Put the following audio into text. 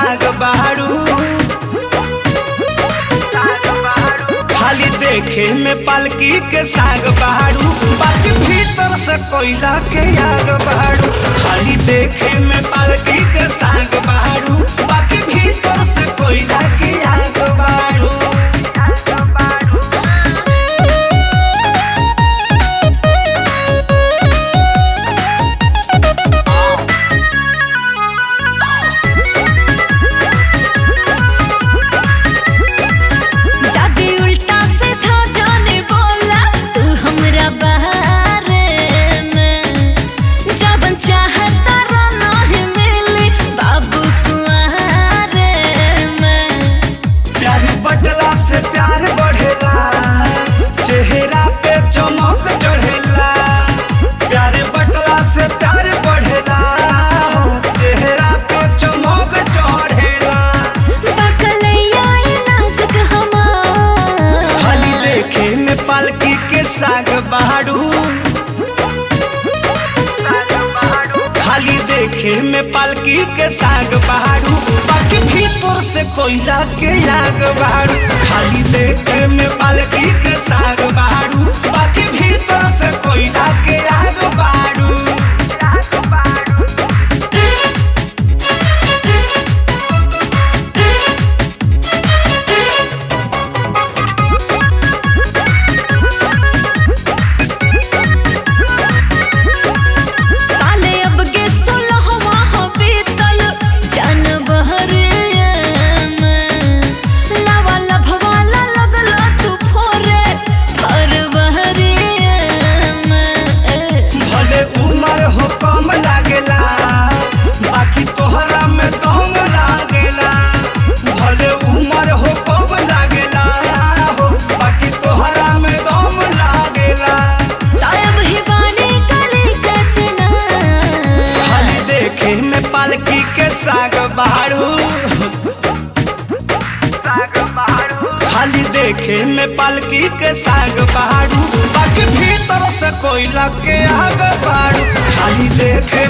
साग बहारू, खाली देखे में पालकी के साग बहारू, बाकी भीतर से कोयला के आग बहारू। खाली देखे में पालकी के साग बहारू, बाकी भीतर से कोयला के आग बहारू। से प्यार बढ़ेला, चेहरा पे चमक चढ़ेला। प्यार बटला से प्यार बढ़ेला, चेहरा पे चमक चढ़ेला। खाली देखे में पालकी के साग बहारू, खाली देखे में पालकी के साग बहारू, बाकी भीतर से कोयला के आग बहारू। खाली देखे में पालकी के साग बहारू, बाकी भीतर से कोयला के आग बहारू। पालकी के साग बहारू, खाली देखे में पालकी के साग बहारू, बाकी भीतर से कोयला के आग बहारू। खाली देखे